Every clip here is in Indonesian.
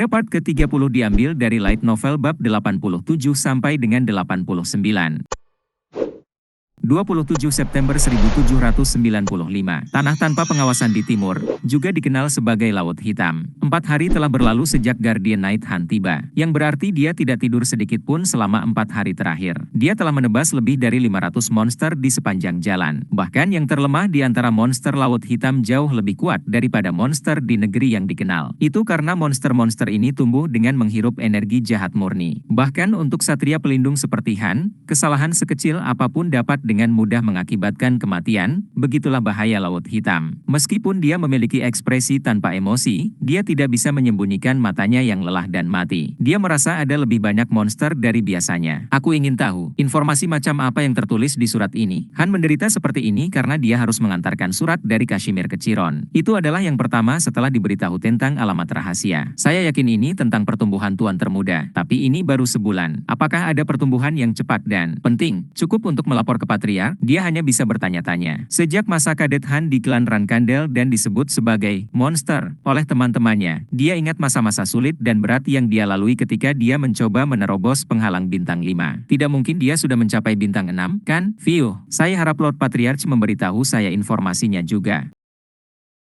Part ke-30 diambil dari light novel bab 87 sampai dengan 89. 27 September 1795, tanah tanpa pengawasan di timur, juga dikenal sebagai Laut Hitam. 4 hari telah berlalu sejak Guardian Night Han tiba, yang berarti dia tidak tidur sedikit pun selama 4 hari terakhir. Dia telah menebas lebih dari 500 monster di sepanjang jalan. Bahkan yang terlemah di antara monster Laut Hitam jauh lebih kuat daripada monster di negeri yang dikenal. Itu karena monster-monster ini tumbuh dengan menghirup energi jahat murni. Bahkan untuk satria pelindung seperti Han, kesalahan sekecil apapun dapat dengan mudah mengakibatkan kematian, begitulah bahaya Laut Hitam. Meskipun dia memiliki ekspresi tanpa emosi, dia tidak bisa menyembunyikan matanya yang lelah dan mati. Dia merasa ada lebih banyak monster dari biasanya. Aku ingin tahu, informasi macam apa yang tertulis di surat ini. Han menderita seperti ini karena dia harus mengantarkan surat dari Kashmir ke Chiron. Itu adalah yang pertama setelah diberitahu tentang alamat rahasia. Saya yakin ini tentang pertumbuhan tuan termuda, tapi ini baru sebulan. Apakah ada pertumbuhan yang cepat dan penting, cukup untuk melapor ke Patriark? Dia hanya bisa bertanya-tanya. Sejak masa kadet Han di klan Rankandel dan disebut sebagai monster oleh teman-temannya, dia ingat masa-masa sulit dan berat yang dia lalui ketika dia mencoba menerobos penghalang bintang 5. Tidak mungkin dia sudah mencapai bintang 6, kan? View, saya harap Lord Patriarch memberitahu saya informasinya juga.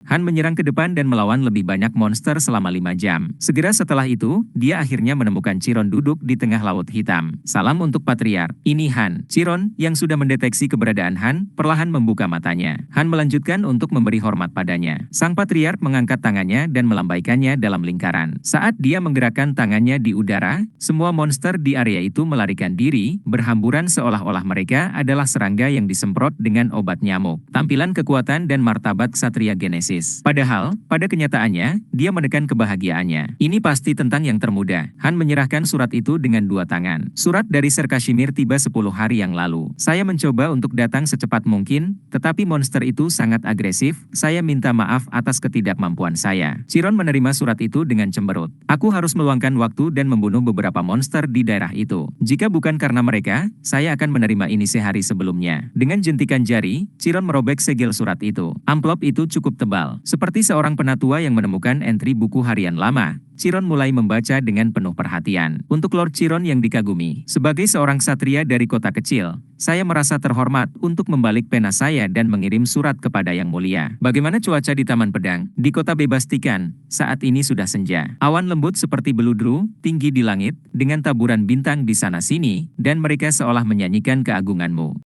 Han menyerang ke depan dan melawan lebih banyak monster selama 5 jam. Segera setelah itu, dia akhirnya menemukan Chiron duduk di tengah Laut Hitam. Salam untuk Patriark, ini Han. Chiron, yang sudah mendeteksi keberadaan Han, perlahan membuka matanya. Han melanjutkan untuk memberi hormat padanya. Sang Patriark mengangkat tangannya dan melambaikannya dalam lingkaran. Saat dia menggerakkan tangannya di udara, semua monster di area itu melarikan diri, berhamburan seolah-olah mereka adalah serangga yang disemprot dengan obat nyamuk. Tampilan kekuatan dan martabat Ksatria Genesis. Padahal, pada kenyataannya, dia menekan kebahagiaannya. Ini pasti tentang yang termuda. Han menyerahkan surat itu dengan 2 tangan. Surat dari Ser Kashmir tiba 10 hari yang lalu. Saya mencoba untuk datang secepat mungkin, tetapi monster itu sangat agresif. Saya minta maaf atas ketidakmampuan saya. Chiron menerima surat itu dengan cemberut. Aku harus meluangkan waktu dan membunuh beberapa monster di daerah itu. Jika bukan karena mereka, saya akan menerima ini sehari sebelumnya. Dengan jentikan jari, Chiron merobek segel surat itu. Amplop itu cukup tebal. Seperti seorang penatua yang menemukan entry buku harian lama, Chiron mulai membaca dengan penuh perhatian. Untuk Lord Chiron yang dikagumi, sebagai seorang ksatria dari kota kecil, saya merasa terhormat untuk membalik pena saya dan mengirim surat kepada Yang Mulia. Bagaimana cuaca di Taman Pedang? Di kota bebas Tikan, saat ini sudah senja. Awan lembut seperti beludru, tinggi di langit, dengan taburan bintang di sana-sini, dan mereka seolah menyanyikan keagunganmu.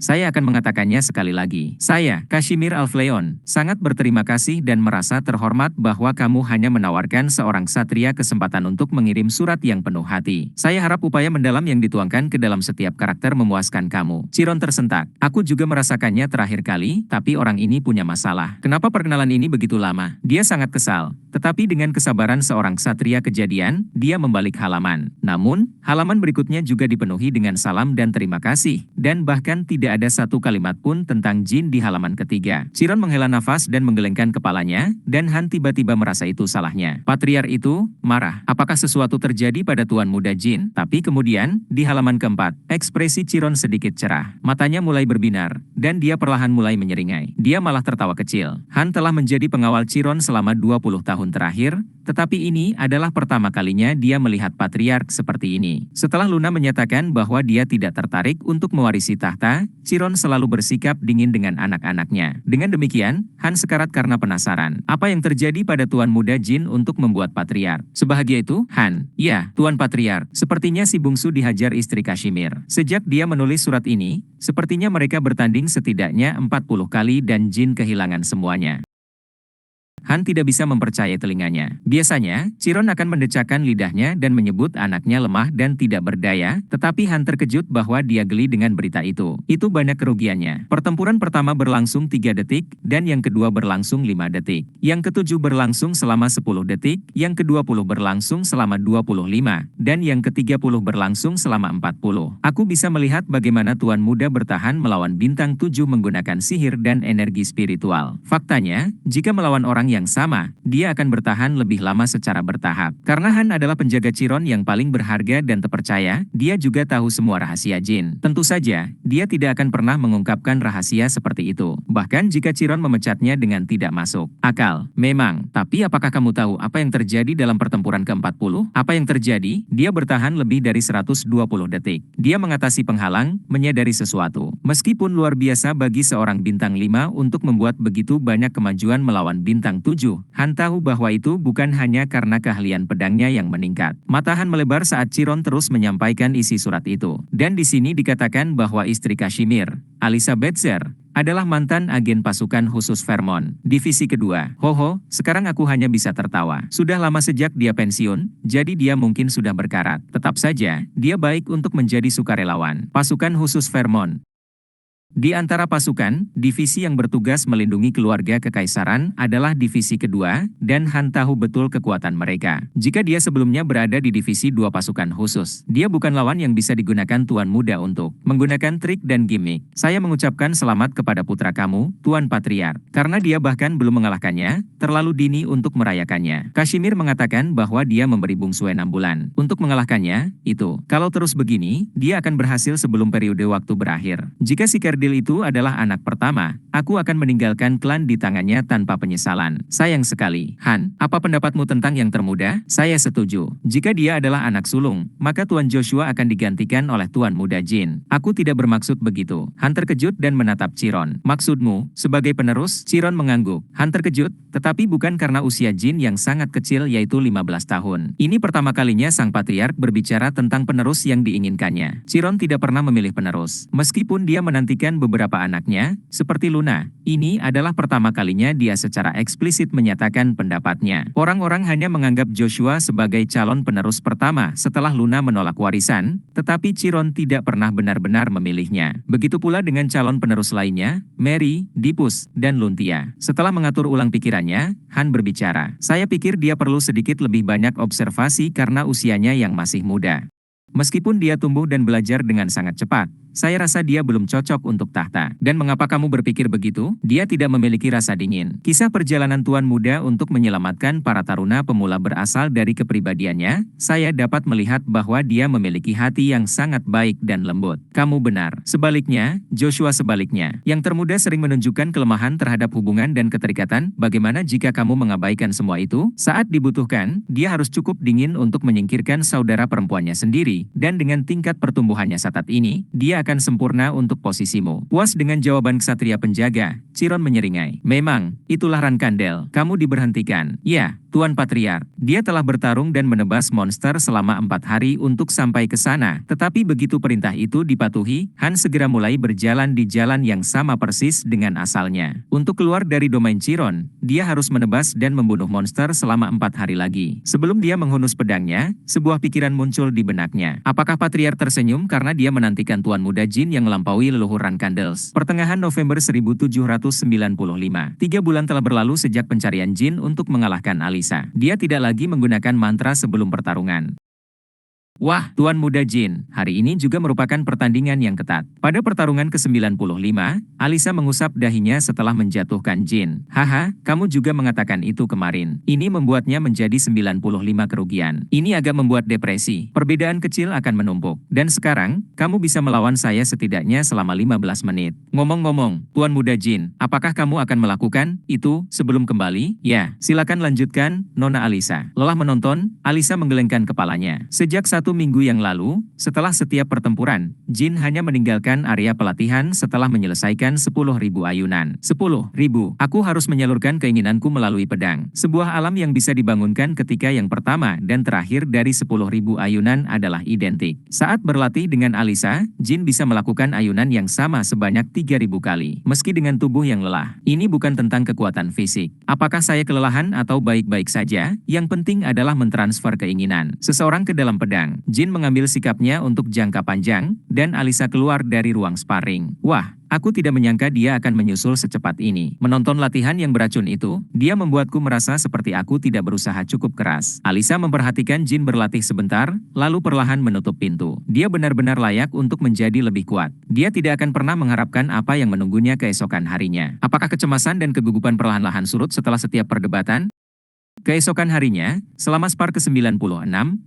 Saya akan mengatakannya sekali lagi. Saya, Kashmir Alfleon, sangat berterima kasih dan merasa terhormat bahwa kamu hanya menawarkan seorang ksatria kesempatan untuk mengirim surat yang penuh hati. Saya harap upaya mendalam yang dituangkan ke dalam setiap karakter memuaskan kamu. Chiron tersentak. Aku juga merasakannya terakhir kali, tapi orang ini punya masalah. Kenapa perkenalan ini begitu lama? Dia sangat kesal. Tetapi dengan kesabaran seorang ksatria kejadian, dia membalik halaman. Namun, halaman berikutnya juga dipenuhi dengan salam dan terima kasih, dan bahkan tidak ada satu kalimat pun tentang jin di halaman ketiga. Chiron menghela nafas dan menggelengkan kepalanya, dan Han tiba-tiba merasa itu salahnya. Patriark itu marah. Apakah sesuatu terjadi pada Tuan Muda Jin? Tapi kemudian, di halaman keempat, ekspresi Chiron sedikit cerah. Matanya mulai berbinar, dan dia perlahan mulai menyeringai. Dia malah tertawa kecil. Han telah menjadi pengawal Chiron selama 20 tahun terakhir, tetapi ini adalah pertama kalinya dia melihat Patriark seperti ini. Setelah Luna menyatakan bahwa dia tidak tertarik untuk mewarisi tahta, Chiron selalu bersikap dingin dengan anak-anaknya. Dengan demikian, Han sekarat karena penasaran. Apa yang terjadi pada Tuan Muda Jin untuk membuat Patriark sebahagia itu? Han, ya, Tuan Patriark. Sepertinya si bungsu dihajar istri Kashmir. Sejak dia menulis surat ini, sepertinya mereka bertanding setidaknya 40 kali dan Jin kehilangan semuanya. Han tidak bisa mempercayai telinganya. Biasanya, Chiron akan mendecakkan lidahnya dan menyebut anaknya lemah dan tidak berdaya, tetapi Han terkejut bahwa dia geli dengan berita itu. Itu banyak kerugiannya. Pertempuran pertama berlangsung 3 detik, dan yang kedua berlangsung 5 detik. Yang ke-7 berlangsung selama 10 detik, yang ke-20 berlangsung selama 25, dan yang ke-30 berlangsung selama 40. Aku bisa melihat bagaimana Tuan Muda bertahan melawan bintang 7 menggunakan sihir dan energi spiritual. Faktanya, jika melawan orang yang sama, dia akan bertahan lebih lama secara bertahap. Karena Han adalah penjaga Chiron yang paling berharga dan terpercaya, dia juga tahu semua rahasia Jin. Tentu saja, dia tidak akan pernah mengungkapkan rahasia seperti itu. Bahkan jika Chiron memecatnya dengan tidak masuk akal. Memang, tapi apakah kamu tahu apa yang terjadi dalam pertempuran ke-40? Apa yang terjadi? Dia bertahan lebih dari 120 detik. Dia mengatasi penghalang, menyadari sesuatu. Meskipun luar biasa bagi seorang bintang 5 untuk membuat begitu banyak kemajuan melawan bintang 7, Han tahu bahwa itu bukan hanya karena keahlian pedangnya yang meningkat. Mata Han melebar saat Chiron terus menyampaikan isi surat itu. Dan di sini dikatakan bahwa istri Kashmir, Alisa Betzer, adalah mantan agen pasukan khusus Vermont, divisi kedua. Hoho, sekarang aku hanya bisa tertawa. Sudah lama sejak dia pensiun, jadi dia mungkin sudah berkarat. Tetap saja, dia baik untuk menjadi sukarelawan. Pasukan khusus Vermont. Di antara pasukan, divisi yang bertugas melindungi keluarga kekaisaran adalah divisi kedua, dan Han tahu betul kekuatan mereka. Jika dia sebelumnya berada di divisi 2 pasukan khusus, dia bukan lawan yang bisa digunakan Tuan Muda untuk menggunakan trik dan gimmick. Saya mengucapkan selamat kepada putra kamu, Tuan Patriark, karena dia bahkan belum mengalahkannya, terlalu dini untuk merayakannya. Kashmir mengatakan bahwa dia memberi bungsu 6 bulan untuk mengalahkannya, itu. Kalau terus begini, dia akan berhasil sebelum periode waktu berakhir. Jika si Kerdil itu adalah anak pertama, aku akan meninggalkan klan di tangannya tanpa penyesalan. Sayang sekali. Han, apa pendapatmu tentang yang termuda? Saya setuju. Jika dia adalah anak sulung, maka Tuan Joshua akan digantikan oleh Tuan Muda Jin. Aku tidak bermaksud begitu. Han terkejut dan menatap Chiron. Maksudmu, sebagai penerus? Chiron mengangguk. Han terkejut, tetapi bukan karena usia Jin yang sangat kecil yaitu 15 tahun. Ini pertama kalinya sang patriark berbicara tentang penerus yang diinginkannya. Chiron tidak pernah memilih penerus. Meskipun dia menantikan beberapa anaknya, seperti Luna, ini adalah pertama kalinya dia secara eksplisit menyatakan pendapatnya. Orang-orang hanya menganggap Joshua sebagai calon penerus pertama setelah Luna menolak warisan, tetapi Chiron tidak pernah benar-benar memilihnya. Begitu pula dengan calon penerus lainnya, Mary, Dipus, dan Luntia. Setelah mengatur ulang pikirannya, Han berbicara. Saya pikir dia perlu sedikit lebih banyak observasi karena usianya yang masih muda. Meskipun dia tumbuh dan belajar dengan sangat cepat, saya rasa dia belum cocok untuk tahta. Dan mengapa kamu berpikir begitu? Dia tidak memiliki rasa dingin. Kisah perjalanan Tuan Muda untuk menyelamatkan para taruna pemula berasal dari kepribadiannya. Saya dapat melihat bahwa dia memiliki hati yang sangat baik dan lembut. Kamu benar. Sebaliknya, Joshua sebaliknya. Yang termuda sering menunjukkan kelemahan terhadap hubungan dan keterikatan. Bagaimana jika kamu mengabaikan semua itu? Saat dibutuhkan, dia harus cukup dingin untuk menyingkirkan saudara perempuannya sendiri. Dan dengan tingkat pertumbuhannya saat ini, dia akan sempurna untuk posisimu. Puas dengan jawaban ksatria penjaga, Chiron menyeringai. Memang, itulah Rankandel. Kamu diberhentikan. Ya, Tuan Patriark. Dia telah bertarung dan menebas monster selama 4 hari untuk sampai ke sana. Tetapi begitu perintah itu dipatuhi, Han segera mulai berjalan di jalan yang sama persis dengan asalnya. Untuk keluar dari domain Chiron, dia harus menebas dan membunuh monster selama 4 hari lagi. Sebelum dia menghunus pedangnya, sebuah pikiran muncul di benaknya. Apakah Patriark tersenyum karena dia menantikan Tuan Muda Jin yang melampaui leluhur Rankandels? Pertengahan November 1795. 3 bulan telah berlalu sejak pencarian Jin untuk mengalahkan Alisa. Dia tidak lagi menggunakan mantra sebelum pertarungan. Wah, Tuan Muda Jin, hari ini juga merupakan pertandingan yang ketat. Pada pertarungan ke-95, Alisa mengusap dahinya setelah menjatuhkan Jin. Haha, kamu juga mengatakan itu kemarin. Ini membuatnya menjadi 95 kerugian. Ini agak membuat depresi. Perbedaan kecil akan menumpuk. Dan sekarang, kamu bisa melawan saya setidaknya selama 15 menit. Ngomong-ngomong, Tuan Muda Jin, apakah kamu akan melakukan itu sebelum kembali? Ya, silakan lanjutkan, Nona Alisa. Lelah menonton, Alisa menggelengkan kepalanya. Sejak 1 minggu yang lalu, setelah setiap pertempuran, Jin hanya meninggalkan area pelatihan setelah menyelesaikan 10.000 ayunan. 10.000. Aku harus menyalurkan keinginanku melalui pedang. Sebuah alam yang bisa dibangunkan ketika yang pertama dan terakhir dari 10.000 ayunan adalah identik. Saat berlatih dengan Alisa, Jin bisa melakukan ayunan yang sama sebanyak 3.000 kali, meski dengan tubuh yang lelah. Ini bukan tentang kekuatan fisik. Apakah saya kelelahan atau baik-baik saja? Yang penting adalah mentransfer keinginan seseorang ke dalam pedang. Jin mengambil sikapnya untuk jangka panjang, dan Alisa keluar dari ruang sparring. Wah, Aku tidak menyangka dia akan menyusul secepat ini. Menonton latihan yang beracun itu, dia membuatku merasa seperti aku tidak berusaha cukup keras. Alisa memperhatikan Jin berlatih sebentar, lalu perlahan menutup pintu. Dia benar-benar layak untuk menjadi lebih kuat. Dia tidak akan pernah mengharapkan apa yang menunggunya keesokan harinya. Apakah kecemasan dan kegugupan perlahan-lahan surut setelah setiap perdebatan? Keesokan harinya, selama spar ke-96,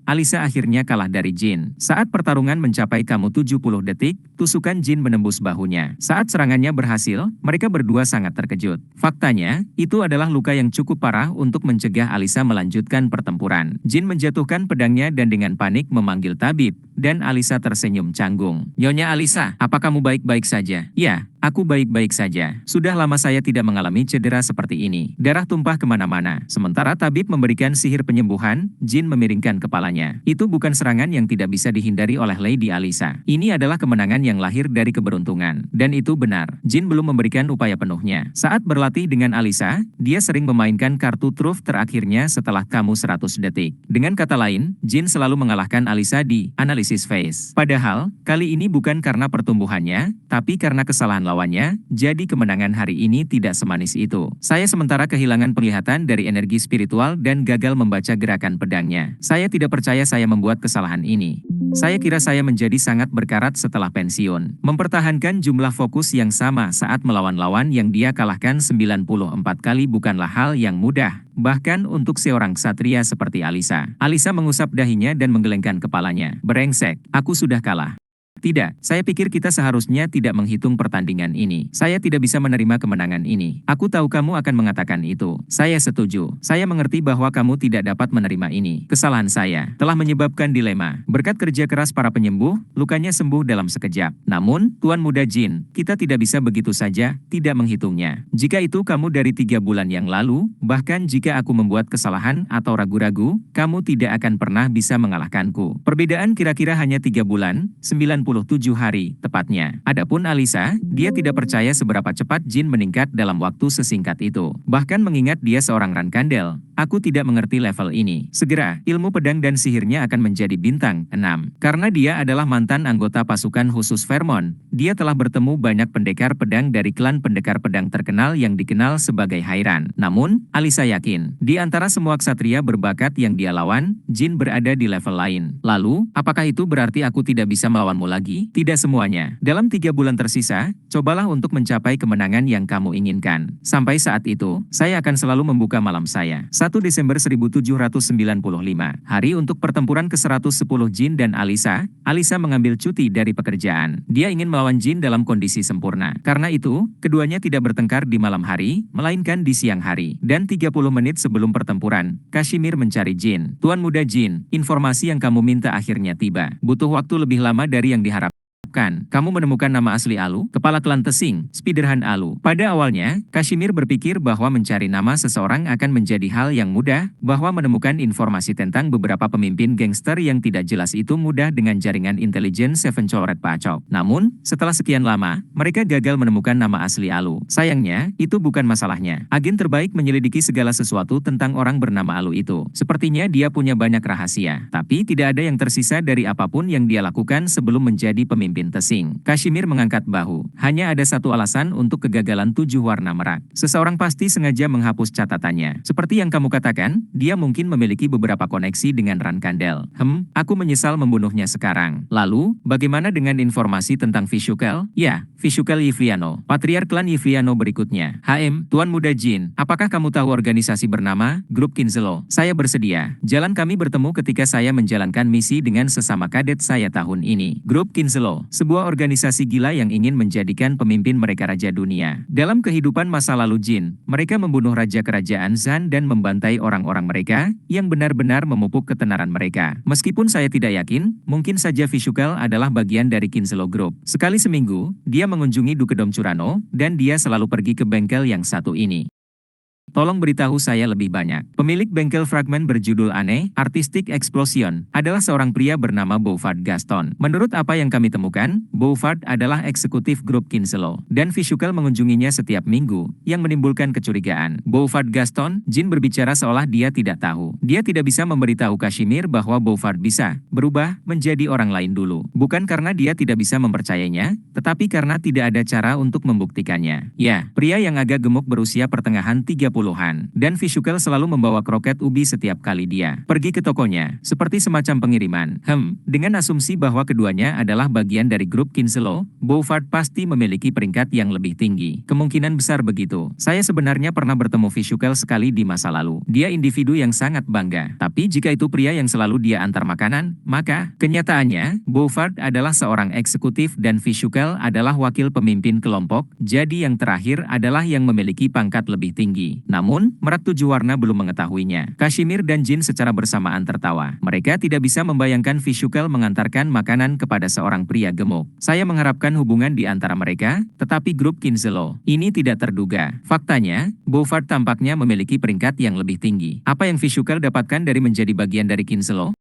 Alisa akhirnya kalah dari Jin. Saat pertarungan mencapai kamu 70 detik, tusukan Jin menembus bahunya. Saat serangannya berhasil, mereka berdua sangat terkejut. Faktanya, itu adalah luka yang cukup parah untuk mencegah Alisa melanjutkan pertempuran. Jin menjatuhkan pedangnya dan dengan panik memanggil tabib, dan Alisa tersenyum canggung. "Nyonya Alisa, apa kamu baik-baik saja?" "Ya, aku baik-baik saja. Sudah lama saya tidak mengalami cedera seperti ini." Darah tumpah kemana-mana. Sementara tabib memberikan sihir penyembuhan, Jin memiringkan kepalanya. Itu bukan serangan yang tidak bisa dihindari oleh Lady Alisa. Ini adalah kemenangan yang lahir dari keberuntungan. Dan itu benar. Jin belum memberikan upaya penuhnya. Saat berlatih dengan Alisa, dia sering memainkan kartu truf terakhirnya setelah kamu 100 detik. Dengan kata lain, Jin selalu mengalahkan Alisa di analisis phase. Padahal, kali ini bukan karena pertumbuhannya, tapi karena kesalahan lawannya, jadi kemenangan hari ini tidak semanis itu. Saya sementara kehilangan penglihatan dari energi spiritual dan gagal membaca gerakan pedangnya. Saya tidak percaya saya membuat kesalahan ini. Saya kira saya menjadi sangat berkarat setelah pensiun. Mempertahankan jumlah fokus yang sama saat melawan lawan yang dia kalahkan 94 kali bukanlah hal yang mudah. Bahkan untuk seorang ksatria seperti Alisa. Alisa mengusap dahinya dan menggelengkan kepalanya. "Brengsek, aku sudah kalah." "Tidak, saya pikir kita seharusnya tidak menghitung pertandingan ini. Saya tidak bisa menerima kemenangan ini. Aku tahu kamu akan mengatakan itu. Saya setuju. Saya mengerti bahwa kamu tidak dapat menerima ini. Kesalahan saya telah menyebabkan dilema. Berkat kerja keras para penyembuh, lukanya sembuh dalam sekejap. Namun, Tuan Muda Jin, kita tidak bisa begitu saja tidak menghitungnya. Jika itu kamu dari 3 bulan yang lalu, bahkan jika aku membuat kesalahan atau ragu-ragu, kamu tidak akan pernah bisa mengalahkanku. Perbedaan kira-kira hanya 3 bulan, 97 hari, tepatnya. Adapun Alisa, dia tidak percaya seberapa cepat Jin meningkat dalam waktu sesingkat itu. Bahkan mengingat dia seorang Rankandel, aku tidak mengerti level ini. Segera, ilmu pedang dan sihirnya akan menjadi bintang 6. Karena dia adalah mantan anggota pasukan khusus Vermont, dia telah bertemu banyak pendekar pedang dari klan pendekar pedang terkenal yang dikenal sebagai Hairan. Namun, Alisa yakin, di antara semua ksatria berbakat yang dia lawan, Jin berada di level lain. Lalu, apakah itu berarti aku tidak bisa melawanmu lagi? Tidak semuanya. Dalam 3 bulan tersisa, cobalah untuk mencapai kemenangan yang kamu inginkan. Sampai saat itu, saya akan selalu membuka malam saya. 1 Desember 1795. Hari untuk pertempuran ke-110 Jin dan Alisa. Alisa mengambil cuti dari pekerjaan. Dia ingin melawan Jin dalam kondisi sempurna. Karena itu, keduanya tidak bertengkar di malam hari, melainkan di siang hari. Dan 30 menit sebelum pertempuran, Kashmir mencari Jin. "Tuan Muda Jin, informasi yang kamu minta akhirnya tiba. Butuh waktu lebih lama dari yang diharapkan. Kamu menemukan nama asli Alu, kepala klan Tesing, Spiderhan Alu." Pada awalnya, Kashmir berpikir bahwa mencari nama seseorang akan menjadi hal yang mudah, bahwa menemukan informasi tentang beberapa pemimpin gangster yang tidak jelas itu mudah dengan jaringan intelijen Seven Coret Pacok. Namun, setelah sekian lama, mereka gagal menemukan nama asli Alu. Sayangnya, itu bukan masalahnya. Agen terbaik menyelidiki segala sesuatu tentang orang bernama Alu itu. Sepertinya dia punya banyak rahasia, tapi tidak ada yang tersisa dari apapun yang dia lakukan sebelum menjadi pemimpin Tesing. Kashmir mengangkat bahu. Hanya ada satu alasan untuk kegagalan 7 warna merak. Seseorang pasti sengaja menghapus catatannya. Seperti yang kamu katakan, dia mungkin memiliki beberapa koneksi dengan Rankandel. Aku menyesal membunuhnya sekarang. Lalu, bagaimana dengan informasi tentang Vishukel? Ya, Vishukel Yivliano, patriark klan Yivliano berikutnya. Tuan Muda Jin, apakah kamu tahu organisasi bernama Grup Kinzelo? Saya bersedia. Jalan kami bertemu ketika saya menjalankan misi dengan sesama kadet saya tahun ini. Grup Kinzelo, sebuah organisasi gila yang ingin menjadikan pemimpin mereka raja dunia. Dalam kehidupan masa lalu Jin, mereka membunuh raja kerajaan Zan dan membantai orang-orang mereka yang benar-benar memupuk ketenaran mereka. Meskipun saya tidak yakin, mungkin saja Vishukel adalah bagian dari Kinzelo Group. Sekali seminggu, dia mengunjungi Dukedom Curano, dan dia selalu pergi ke bengkel yang satu ini. Tolong beritahu saya lebih banyak. Pemilik bengkel fragmen berjudul aneh, Artistic Explosion, adalah seorang pria bernama Bouvard Gaston. Menurut apa yang kami temukan, Bouvard adalah eksekutif grup Kinselo, dan Vishukel mengunjunginya setiap minggu, yang menimbulkan kecurigaan. Bouvard Gaston, Jin berbicara seolah dia tidak tahu. Dia tidak bisa memberitahu Kashmir bahwa Bouvard bisa berubah menjadi orang lain dulu. Bukan karena dia tidak bisa mempercayainya, tetapi karena tidak ada cara untuk membuktikannya. Ya, pria yang agak gemuk berusia pertengahan 30-an, dan Vishukel selalu membawa kroket ubi setiap kali dia pergi ke tokonya, seperti semacam pengiriman. Dengan asumsi bahwa keduanya adalah bagian dari grup Kinselo, Bouvard pasti memiliki peringkat yang lebih tinggi. Kemungkinan besar begitu. Saya sebenarnya pernah bertemu Vishukel sekali di masa lalu. Dia individu yang sangat bangga. Tapi jika itu pria yang selalu dia antar makanan, maka kenyataannya, Bouvard adalah seorang eksekutif dan Vishukel adalah wakil pemimpin kelompok, jadi yang terakhir adalah yang memiliki pangkat lebih tinggi. Namun, Merak Tujuh Warna belum mengetahuinya. Kashmir dan Jin secara bersamaan tertawa. Mereka tidak bisa membayangkan Vishukel mengantarkan makanan kepada seorang pria gemuk. Saya mengharapkan hubungan di antara mereka, tetapi grup Kinselo ini tidak terduga. Faktanya, Bouvard tampaknya memiliki peringkat yang lebih tinggi. Apa yang Vishukel dapatkan dari menjadi bagian dari Kinselo?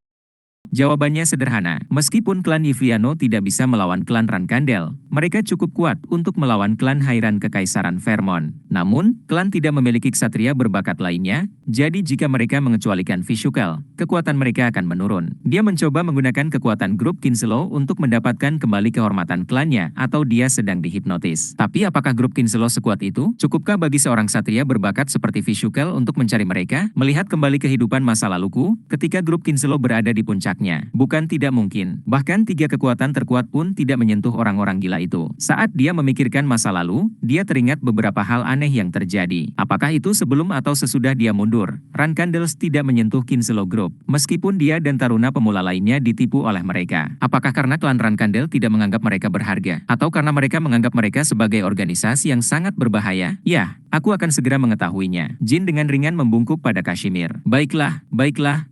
Jawabannya sederhana, meskipun klan Yviano tidak bisa melawan klan Rankandel, mereka cukup kuat untuk melawan klan Hairan Kekaisaran Vermont. Namun, klan tidak memiliki ksatria berbakat lainnya, jadi jika mereka mengecualikan Vishukel, kekuatan mereka akan menurun. Dia mencoba menggunakan kekuatan grup Kinselo untuk mendapatkan kembali kehormatan klannya, atau dia sedang dihipnotis. Tapi apakah grup Kinselo sekuat itu? Cukupkah bagi seorang ksatria berbakat seperti Vishukel untuk mencari mereka? Melihat kembali kehidupan masa laluku, ketika grup Kinselo berada di puncaknya, bukan tidak mungkin. Bahkan 3 kekuatan terkuat pun tidak menyentuh orang-orang gila itu. Saat dia memikirkan masa lalu, dia teringat beberapa hal aneh yang terjadi. Apakah itu sebelum atau sesudah dia mundur? Rankandels tidak menyentuh Kinselo Group, meskipun dia dan taruna pemula lainnya ditipu oleh mereka. Apakah karena klan Rankandel tidak menganggap mereka berharga? Atau karena mereka menganggap mereka sebagai organisasi yang sangat berbahaya? Ya, aku akan segera mengetahuinya. Jin dengan ringan membungkuk pada Kashmir. Baiklah,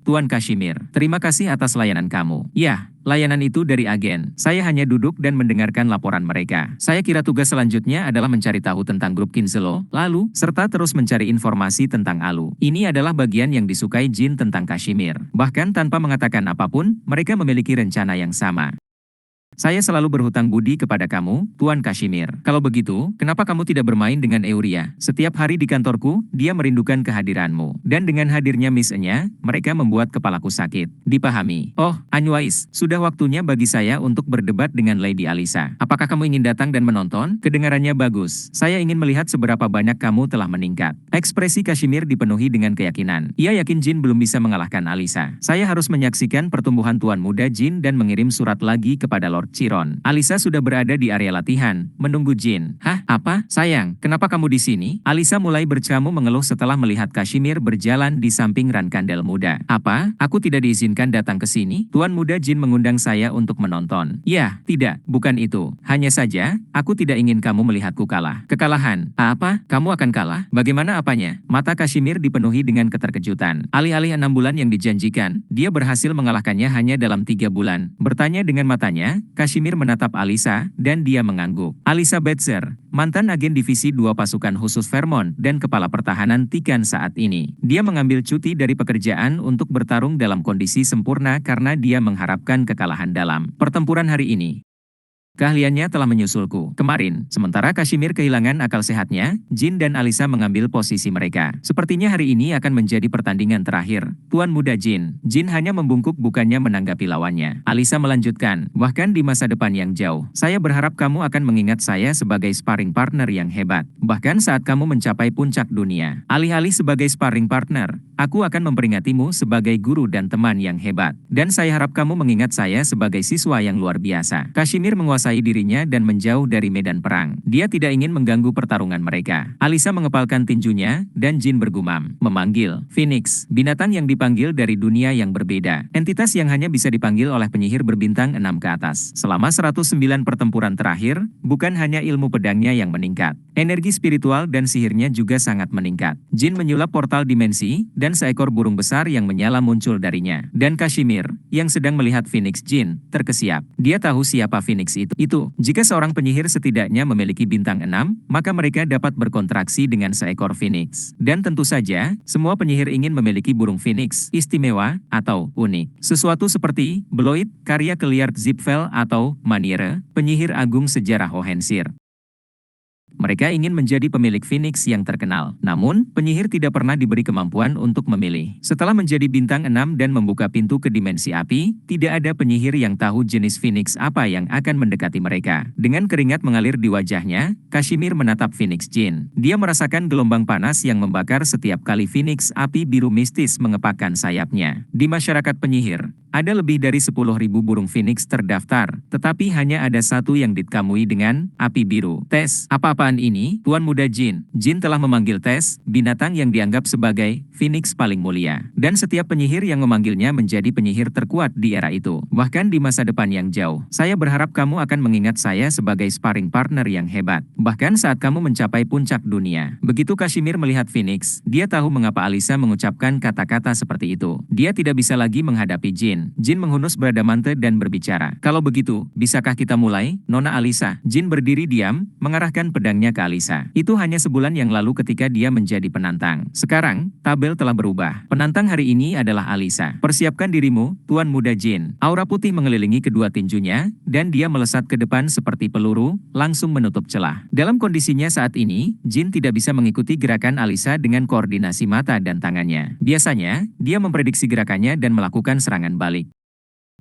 Tuan Kashmir. Terima kasih atas layanan kamu. Ya, layanan itu dari agen. Saya hanya duduk dan mendengarkan laporan mereka. Saya kira tugas selanjutnya adalah mencari tahu tentang grup Kinselo, lalu, serta terus mencari informasi tentang Alu. Ini adalah bagian yang disukai Jin tentang Kashmir. Bahkan tanpa mengatakan apapun, mereka memiliki rencana yang sama. Saya selalu berhutang budi kepada kamu, Tuan Kashmir. Kalau begitu, kenapa kamu tidak bermain dengan Euria? Setiap hari di kantorku, dia merindukan kehadiranmu. Dan dengan hadirnya Miss Enya, mereka membuat kepalaku sakit. Dipahami. Oh, Anywais, sudah waktunya bagi saya untuk berdebat dengan Lady Alisa. Apakah kamu ingin datang dan menonton? Kedengarannya bagus. Saya ingin melihat seberapa banyak kamu telah meningkat. Ekspresi Kashmir dipenuhi dengan keyakinan. Ia yakin Jin belum bisa mengalahkan Alisa. Saya harus menyaksikan pertumbuhan Tuan Muda Jin dan mengirim surat lagi kepada Lord Chiron. Alisa sudah berada di area latihan, menunggu Jin. Hah? Apa? Sayang, kenapa kamu di sini? Alisa mulai bercamu mengeluh setelah melihat Kashmir berjalan di samping Rankandel muda. Apa? Aku tidak diizinkan datang ke sini? Tuan Muda Jin mengundang saya untuk menonton. Ya, tidak, bukan itu. Hanya saja, aku tidak ingin kamu melihatku kalah. Kekalahan? Apa? Kamu akan kalah? Bagaimana apanya? Mata Kashmir dipenuhi dengan keterkejutan. Alih-alih 6 bulan yang dijanjikan, dia berhasil mengalahkannya hanya dalam 3 bulan. Bertanya dengan matanya, Kashmir menatap Alisa, dan dia mengangguk. Alisa Betzer, mantan agen Divisi 2 Pasukan Khusus Vermont dan Kepala Pertahanan Tikan saat ini. Dia mengambil cuti dari pekerjaan untuk bertarung dalam kondisi sempurna karena dia mengharapkan kekalahan dalam pertempuran hari ini. Keahliannya telah menyusulku. Kemarin, sementara Kashmir kehilangan akal sehatnya, Jin dan Alisa mengambil posisi mereka. Sepertinya hari ini akan menjadi pertandingan terakhir. Tuan Muda Jin. Jin hanya membungkuk bukannya menanggapi lawannya. Alisa melanjutkan, bahkan di masa depan yang jauh, saya berharap kamu akan mengingat saya sebagai sparring partner yang hebat. Bahkan saat kamu mencapai puncak dunia. Alih-alih sebagai sparring partner, aku akan memperingatimu sebagai guru dan teman yang hebat. Dan saya harap kamu mengingat saya sebagai siswa yang luar biasa. Kashmir menguasai dirinya dan menjauh dari medan perang. Dia tidak ingin mengganggu pertarungan mereka. Alisa mengepalkan tinjunya, dan Jin bergumam, memanggil Phoenix, binatang yang dipanggil dari dunia yang berbeda. Entitas yang hanya bisa dipanggil oleh penyihir berbintang 6 ke atas. Selama 109 pertempuran terakhir, bukan hanya ilmu pedangnya yang meningkat. Energi spiritual dan sihirnya juga sangat meningkat. Jin menyulap portal dimensi, dan seekor burung besar yang menyala muncul darinya. Dan Kashmir, yang sedang melihat Phoenix Jin, terkesiap. Dia tahu siapa Phoenix itu. Jika seorang penyihir setidaknya memiliki bintang 6, maka mereka dapat berkontraksi dengan seekor Phoenix. Dan tentu saja, semua penyihir ingin memiliki burung Phoenix, istimewa, atau unik. Sesuatu seperti Bloid, karya Keliard Zipfel atau Maniere, penyihir agung sejarah Hohensir. Mereka ingin menjadi pemilik Phoenix yang terkenal. Namun, penyihir tidak pernah diberi kemampuan untuk memilih. Setelah menjadi bintang 6 dan membuka pintu ke dimensi api, tidak ada penyihir yang tahu jenis Phoenix apa yang akan mendekati mereka. Dengan keringat mengalir di wajahnya, Kashmir menatap Phoenix Jin. Dia merasakan gelombang panas yang membakar setiap kali Phoenix api biru mistis mengepakkan sayapnya. Di masyarakat penyihir, ada lebih dari 10.000 burung Phoenix terdaftar, tetapi hanya ada satu yang dikamui dengan api biru. Tes, apa-apaan ini, Tuan Muda Jin? Jin telah memanggil Tes, binatang yang dianggap sebagai Phoenix paling mulia. Dan setiap penyihir yang memanggilnya menjadi penyihir terkuat di era itu. Bahkan di masa depan yang jauh. Saya berharap kamu akan mengingat saya sebagai sparring partner yang hebat. Bahkan saat kamu mencapai puncak dunia. Begitu Kashmir melihat Phoenix, dia tahu mengapa Alisa mengucapkan kata-kata seperti itu. Dia tidak bisa lagi menghadapi Jin. Jin menghunus Bradamante dan berbicara. Kalau begitu, bisakah kita mulai, Nona Alisa? Jin berdiri diam, mengarahkan pedangnya ke Alisa. Itu hanya sebulan yang lalu ketika dia menjadi penantang. Sekarang, tabel telah berubah. Penantang hari ini adalah Alisa. Persiapkan dirimu, Tuan Muda Jin. Aura putih mengelilingi kedua tinjunya, dan dia melesat ke depan seperti peluru, langsung menutup celah. Dalam kondisinya saat ini, Jin tidak bisa mengikuti gerakan Alisa dengan koordinasi mata dan tangannya. Biasanya, dia memprediksi gerakannya dan melakukan serangan balik.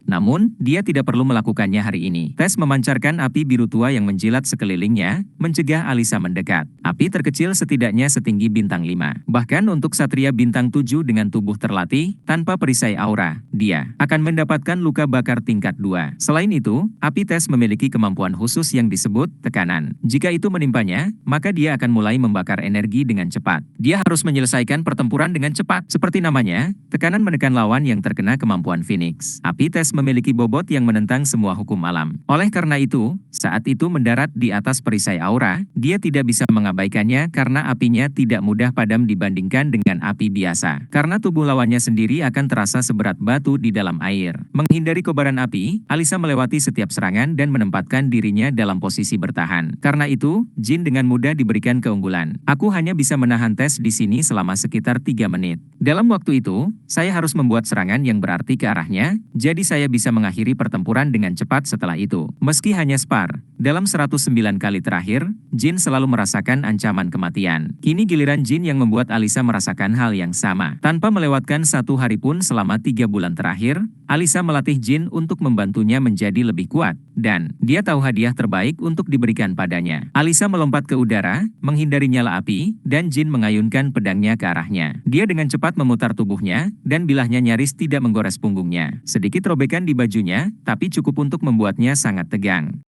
Namun, dia tidak perlu melakukannya hari ini. Tes memancarkan api biru tua yang menjilat sekelilingnya, mencegah Alisa mendekat. Api terkecil setidaknya setinggi bintang 5. Bahkan untuk satria bintang 7 dengan tubuh terlatih, tanpa perisai aura, dia akan mendapatkan luka bakar tingkat 2. Selain itu, api Tes memiliki kemampuan khusus yang disebut tekanan. Jika itu menimpanya, maka dia akan mulai membakar energi dengan cepat. Dia harus menyelesaikan pertempuran dengan cepat. Seperti namanya, tekanan menekan lawan yang terkena kemampuan Phoenix. Api Tes memiliki bobot yang menentang semua hukum alam. Oleh karena itu, saat itu mendarat di atas perisai aura, dia tidak bisa mengabaikannya karena apinya tidak mudah padam dibandingkan dengan api biasa. Karena tubuh lawannya sendiri akan terasa seberat batu di dalam air. Menghindari kobaran api, Alisa melewati setiap serangan dan menempatkan dirinya dalam posisi bertahan. Karena itu, Jin dengan mudah diberikan keunggulan. Aku hanya bisa menahan Tes di sini selama sekitar 3 menit. Dalam waktu itu, saya harus membuat serangan yang berarti ke arahnya, jadi saya bisa mengakhiri pertempuran dengan cepat setelah itu. Meski hanya spar, dalam 109 kali terakhir, Jin selalu merasakan ancaman kematian. Kini giliran Jin yang membuat Alisa merasakan hal yang sama. Tanpa melewatkan 1 hari pun selama 3 bulan terakhir, Alisa melatih Jin untuk membantunya menjadi lebih kuat, dan dia tahu hadiah terbaik untuk diberikan padanya. Alisa melompat ke udara, menghindari nyala api, dan Jin mengayunkan pedangnya ke arahnya. Dia dengan cepat memutar tubuhnya, dan bilahnya nyaris tidak menggores punggungnya. Sedikit robekan di bajunya, tapi cukup untuk membuatnya sangat tegang.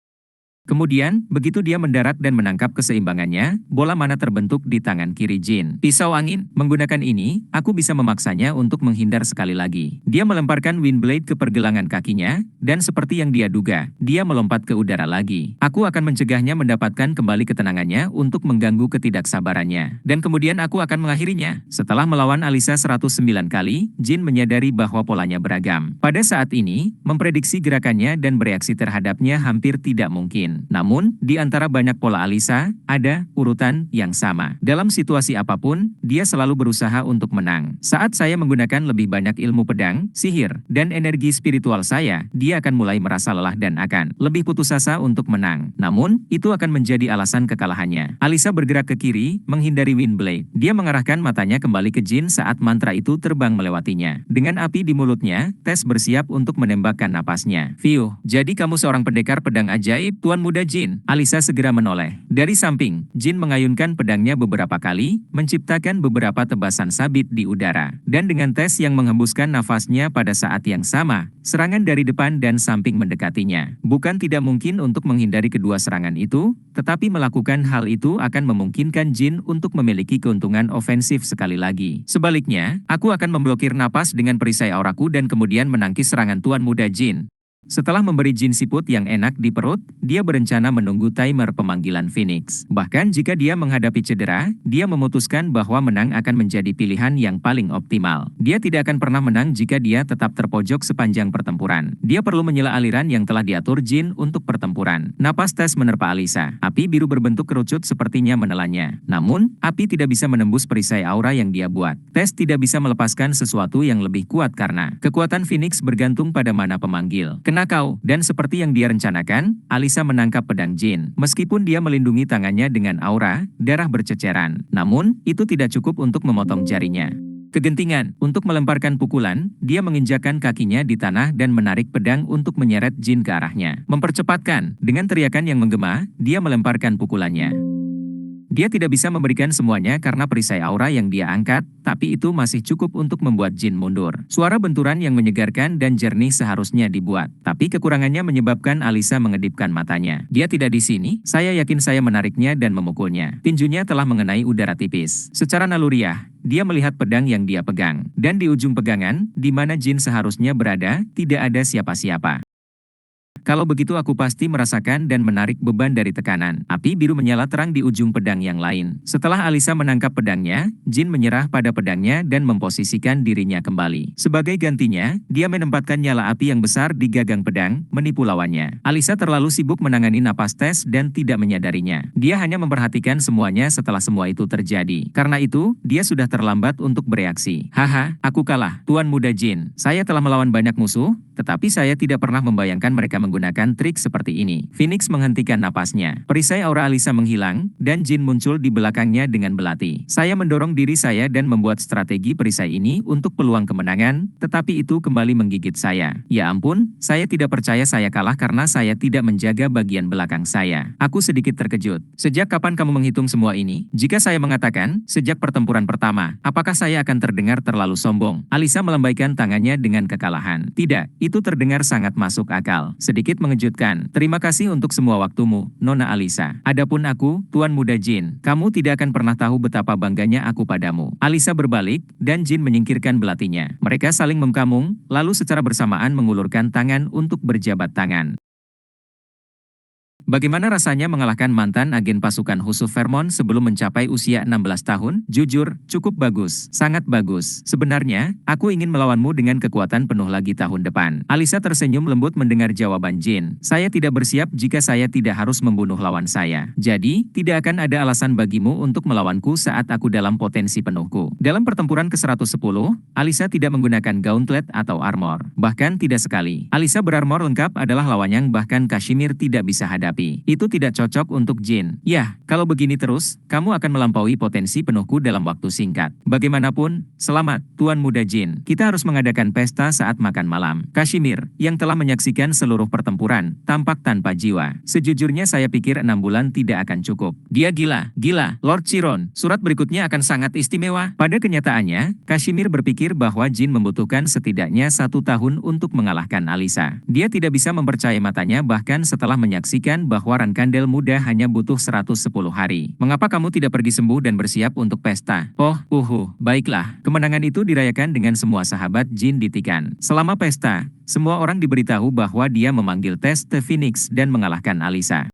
Kemudian, begitu dia mendarat dan menangkap keseimbangannya, bola mana terbentuk di tangan kiri Jin. Pisau angin, menggunakan ini, aku bisa memaksanya untuk menghindar sekali lagi. Dia melemparkan Windblade ke pergelangan kakinya, dan seperti yang dia duga, dia melompat ke udara lagi. Aku akan mencegahnya mendapatkan kembali ketenangannya untuk mengganggu ketidaksabarannya. Dan kemudian aku akan mengakhirinya. Setelah melawan Alisa 109 kali, Jin menyadari bahwa polanya beragam. Pada saat ini, memprediksi gerakannya dan bereaksi terhadapnya hampir tidak mungkin. Namun, di antara banyak pola Alisa, ada urutan yang sama. Dalam situasi apapun, dia selalu berusaha untuk menang. Saat saya menggunakan lebih banyak ilmu pedang, sihir, dan energi spiritual saya, dia akan mulai merasa lelah dan akan lebih putus asa untuk menang. Namun, itu akan menjadi alasan kekalahannya. Alisa bergerak ke kiri, menghindari Windblade. Dia mengarahkan matanya kembali ke Jin saat mantra itu terbang melewatinya. Dengan api di mulutnya, Tes bersiap untuk menembakkan napasnya. Fiuh, jadi kamu seorang pendekar pedang ajaib, Tuan Muda Jin. Alisa segera menoleh. Dari samping, Jin mengayunkan pedangnya beberapa kali, menciptakan beberapa tebasan sabit di udara. Dan dengan Tes yang menghembuskan nafasnya pada saat yang sama, serangan dari depan dan samping mendekatinya. Bukan tidak mungkin untuk menghindari kedua serangan itu, tetapi melakukan hal itu akan memungkinkan Jin untuk memiliki keuntungan ofensif sekali lagi. Sebaliknya, aku akan memblokir napas dengan perisai auraku dan kemudian menangkis serangan Tuan Muda Jin. Setelah memberi Jin siput yang enak di perut, dia berencana menunggu timer pemanggilan Phoenix. Bahkan jika dia menghadapi cedera, dia memutuskan bahwa menang akan menjadi pilihan yang paling optimal. Dia tidak akan pernah menang jika dia tetap terpojok sepanjang pertempuran. Dia perlu menyela aliran yang telah diatur Jin untuk pertempuran. Napas Tess menerpa Alisa. Api biru berbentuk kerucut sepertinya menelannya. Namun, api tidak bisa menembus perisai aura yang dia buat. Tess tidak bisa melepaskan sesuatu yang lebih kuat karena kekuatan Phoenix bergantung pada mana pemanggil. Kau, dan seperti yang dia rencanakan, Alisa menangkap pedang Jin. Meskipun dia melindungi tangannya dengan aura, darah berceceran. Namun, itu tidak cukup untuk memotong jarinya. Kegentingan, untuk melemparkan pukulan, dia menginjakkan kakinya di tanah dan menarik pedang untuk menyeret Jin ke arahnya. Mempercepatkan, dengan teriakan yang menggema, dia melemparkan pukulannya. Dia tidak bisa memberikan semuanya karena perisai aura yang dia angkat, tapi itu masih cukup untuk membuat Jin mundur. Suara benturan yang menyegarkan dan jernih seharusnya dibuat, tapi kekurangannya menyebabkan Alisa mengedipkan matanya. Dia tidak di sini, saya yakin saya menariknya dan memukulnya. Tinjunya telah mengenai udara tipis. Secara naluriah, dia melihat pedang yang dia pegang. Dan di ujung pegangan, di mana Jin seharusnya berada, tidak ada siapa-siapa. Kalau begitu aku pasti merasakan dan menarik beban dari tekanan. Api biru menyala terang di ujung pedang yang lain. Setelah Alisa menangkap pedangnya, Jin menyerah pada pedangnya dan memposisikan dirinya kembali. Sebagai gantinya, dia menempatkan nyala api yang besar di gagang pedang, menipu lawannya. Alisa terlalu sibuk menangani napas Tess dan tidak menyadarinya. Dia hanya memperhatikan semuanya setelah semua itu terjadi. Karena itu, dia sudah terlambat untuk bereaksi. Haha, aku kalah, Tuan Muda Jin. Saya telah melawan banyak musuh, tetapi saya tidak pernah membayangkan mereka menggunakan trik seperti ini. Phoenix menghentikan napasnya. Perisai aura Alisa menghilang, dan Jin muncul di belakangnya dengan belati. Saya mendorong diri saya dan membuat strategi perisai ini untuk peluang kemenangan, tetapi itu kembali menggigit saya. Ya ampun, saya tidak percaya saya kalah karena saya tidak menjaga bagian belakang saya. Aku sedikit terkejut. Sejak kapan kamu menghitung semua ini? Jika saya mengatakan, sejak pertempuran pertama, apakah saya akan terdengar terlalu sombong? Alisa melambaikan tangannya dengan kekalahan. Tidak, itu terdengar sangat masuk akal. Sedikit mengejutkan. Terima kasih untuk semua waktumu, Nona Alisa. Adapun aku, Tuan Muda Jin, kamu tidak akan pernah tahu betapa bangganya aku padamu. Alisa berbalik, dan Jin menyingkirkan belatinya. Mereka saling mengkamung, lalu secara bersamaan mengulurkan tangan untuk berjabat tangan. Bagaimana rasanya mengalahkan mantan agen pasukan khusus Vermont sebelum mencapai usia 16 tahun? Jujur, cukup bagus, sangat bagus. Sebenarnya, aku ingin melawanmu dengan kekuatan penuh lagi tahun depan. Alisa tersenyum lembut mendengar jawaban Jin. Saya tidak bersiap jika saya tidak harus membunuh lawan saya. Jadi, tidak akan ada alasan bagimu untuk melawanku saat aku dalam potensi penuhku. Dalam pertempuran ke-110, Alisa tidak menggunakan gauntlet atau armor. Bahkan tidak sekali. Alisa berarmor lengkap adalah lawan yang bahkan Kashmir tidak bisa hadapi. Itu tidak cocok untuk Jin. Yah, kalau begini terus, kamu akan melampaui potensi penuhku dalam waktu singkat. Bagaimanapun, selamat, Tuan Muda Jin. Kita harus mengadakan pesta saat makan malam. Kashmir, yang telah menyaksikan seluruh pertempuran, tampak tanpa jiwa. Sejujurnya saya pikir 6 bulan tidak akan cukup. Dia gila, Lord Chiron. Surat berikutnya akan sangat istimewa. Pada kenyataannya, Kashmir berpikir bahwa Jin membutuhkan setidaknya 1 tahun untuk mengalahkan Alisa. Dia tidak bisa mempercayai matanya bahkan setelah menyaksikan bahwa Rankandel muda hanya butuh 110 hari. Mengapa kamu tidak pergi sembuh dan bersiap untuk pesta? Oh, baiklah. Kemenangan itu dirayakan dengan semua sahabat Jin di Tikan. Selama pesta, semua orang diberitahu bahwa dia memanggil tes The Phoenix dan mengalahkan Alisa.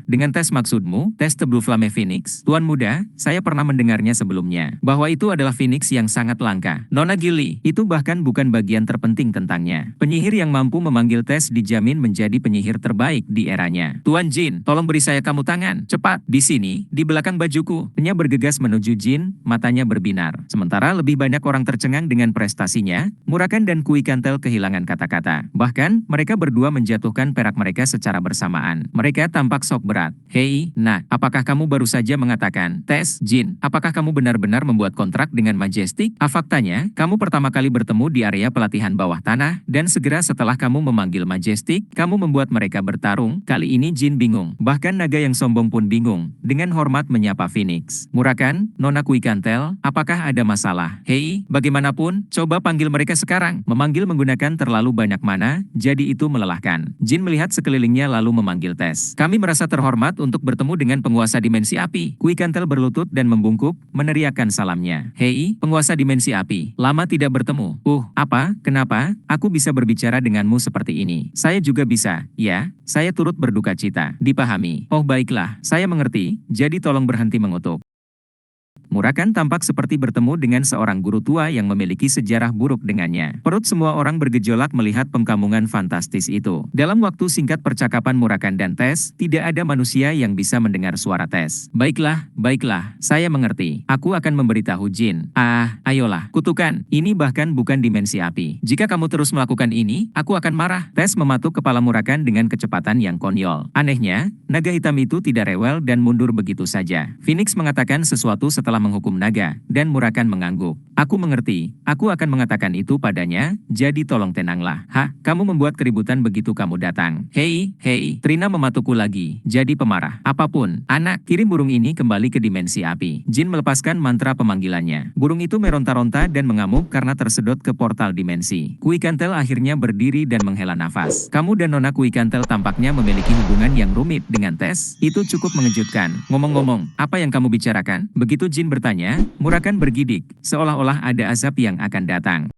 Dengan tes maksudmu, tes The Blue Flame Phoenix? Tuan Muda, saya pernah mendengarnya sebelumnya. Bahwa itu adalah Phoenix yang sangat langka. Nona Gilly, itu bahkan bukan bagian terpenting tentangnya. Penyihir yang mampu memanggil tes dijamin menjadi penyihir terbaik di eranya. Tuan Jin, tolong beri saya kamu tangan. Cepat, di sini, di belakang bajuku. Nya bergegas menuju Jin, matanya berbinar. Sementara lebih banyak orang tercengang dengan prestasinya, Murakan dan Kui Kantel kehilangan kata-kata. Bahkan, mereka berdua menjatuhkan perak mereka secara bersamaan. Mereka tampak sok berat. Hei, apakah kamu baru saja mengatakan, tes, Jin, apakah kamu benar-benar membuat kontrak dengan Majestic? Faktanya, kamu pertama kali bertemu di area pelatihan bawah tanah, dan segera setelah kamu memanggil Majestic, kamu membuat mereka bertarung. Kali ini Jin bingung. Bahkan naga yang sombong pun bingung. Dengan hormat menyapa Phoenix. Murakan, Nona Kui Kantel, apakah ada masalah? Hei, bagaimanapun, coba panggil mereka sekarang. Memanggil menggunakan terlalu banyak mana, jadi itu melelahkan. Jin melihat sekelilingnya lalu memanggil tes. Kami merasa terhormat untuk bertemu dengan penguasa dimensi api. Kui Kantel berlutut dan membungkuk, meneriakkan salamnya. Hei, penguasa dimensi api, lama tidak bertemu. Apa? Kenapa? Aku bisa berbicara denganmu seperti ini. Saya juga bisa, ya? Saya turut berduka cita. Dipahami. Oh baiklah, saya mengerti, jadi tolong berhenti mengutuk. Murakan tampak seperti bertemu dengan seorang guru tua yang memiliki sejarah buruk dengannya. Perut semua orang bergejolak melihat pengkamungan fantastis itu. Dalam waktu singkat percakapan Murakan dan Tess, tidak ada manusia yang bisa mendengar suara Tess. Baiklah, saya mengerti. Aku akan memberitahu Jin. Ayolah, kutukan. Ini bahkan bukan dimensi api. Jika kamu terus melakukan ini, aku akan marah. Tess mematuk kepala Murakan dengan kecepatan yang konyol. Anehnya, naga hitam itu tidak rewel dan mundur begitu saja. Phoenix mengatakan sesuatu setelah menghukum naga, dan Murakan mengangguk. Aku mengerti, aku akan mengatakan itu padanya, jadi tolong tenanglah. Kamu membuat keributan begitu kamu datang. Hei, Trina mematukku lagi, jadi pemarah. Apapun, anak, kirim burung ini kembali ke dimensi api. Jin melepaskan mantra pemanggilannya. Burung itu meronta-ronta dan mengamuk karena tersedot ke portal dimensi. Kui Kantel akhirnya berdiri dan menghela nafas. Kamu dan Nona Kui Kantel tampaknya memiliki hubungan yang rumit dengan Tess. Itu cukup mengejutkan. Ngomong-ngomong, apa yang kamu bicarakan? Begitu Jin bertanya, Murakan bergidik, seolah-olah ada azab yang akan datang.